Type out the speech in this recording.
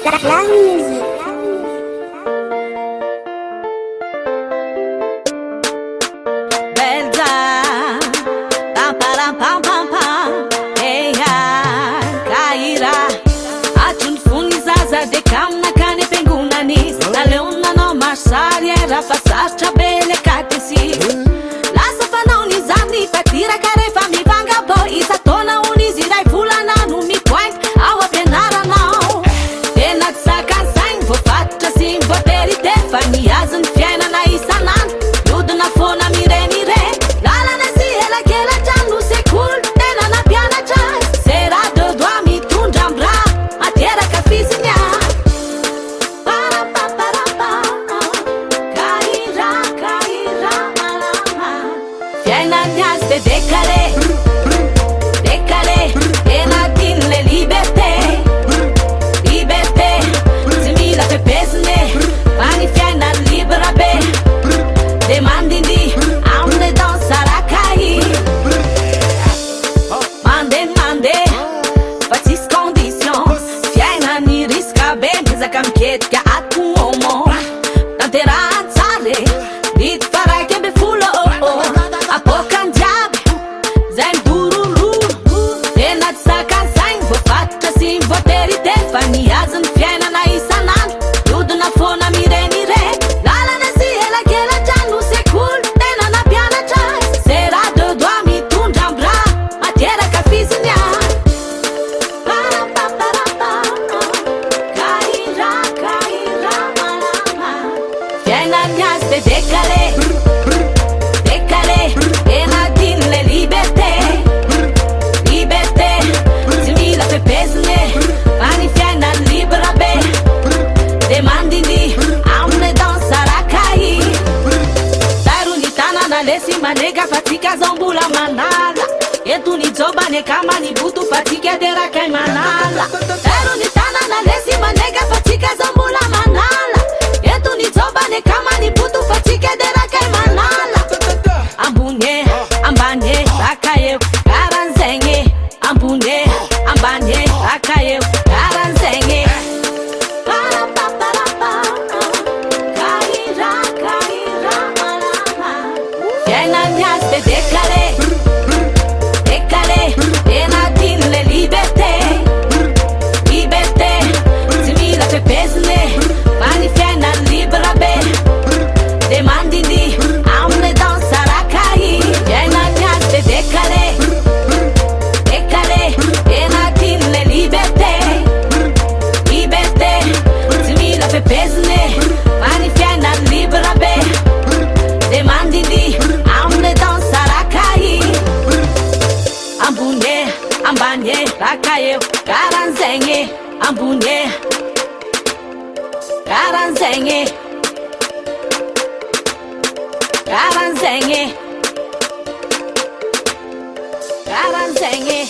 Love music. Belza, pam pam pam pam pam, Kaira. Atunci funizaza de cam na cane penguna nis. La leona no marsari era passar chabele catesi. La safana unizani patira care fami vanga boy. Isa tona unizirai fulana nu mi point. Awa penara now. Tenat sakan sain vo fatta sim vo perite fani azan fiena na isanan. Ludo na fona mireni re. Lala na si ela que ela já no se cool. Tena na piana jazz. Será do doami tundam bra. Matera ka fizinha. Para pa para pa. Kaira kaira malama. Fiena nyas de decale. Decale. Tena din le liberté. Liberté. Simila fe pesne. Pani fiena libera be. Demandindi, aunde dançar a cair. Mande, fatis condition. Fiena ni risca bem, pesa camquete que a tu homo. Tantera atzare, dit para que be fulo. Apocan diab, zain bururu. Tenat sacan zain, vo fatta sim, vo terite. Faniazan fiena na isanan. Tudo na fona mireni re. Lala na si ela que ela já no se cool. Tena na piana jazz. Será do doami tundam bra. Matera ka fizinha. Para pa para pa. Kaira kaira malama. Fiena nyas de decale. Decale. Ena din le liberté. Liberté. Simila fe pesne. Pani fiena libera be. Demandindi, aunde dançar a cair. Tarunitana na lesi manega fatika zambula manala. Entuni zoba ne kama ni butu fatika dera kai manala. Tarunitana na lesi manega fatika zambula manala. Entuni zoba ne kama ni butu fatika dera kai manala. Ambunye, ambanye, rakaye, karanzenye. Ambunye, ambanye, rakaye, karanzenye. Para pa para pa. Kaira kaira malama. Fiena nyas de decale. Decale. Ena din le liberté. Liberté. Simila fe pesne. Pani fiena libera be. Demandindi, aunde dançar a cair. Fiena nyas de decale. Decale. Ena din le liberté. Liberté. Simila fe pesne. Pani fiena libera be. Demandindi, aunde dançar a cair. Ambunye, ambanye, rakaye, karanzenye. Ambunye, karanzenye. Karanzenye. Karanzenye.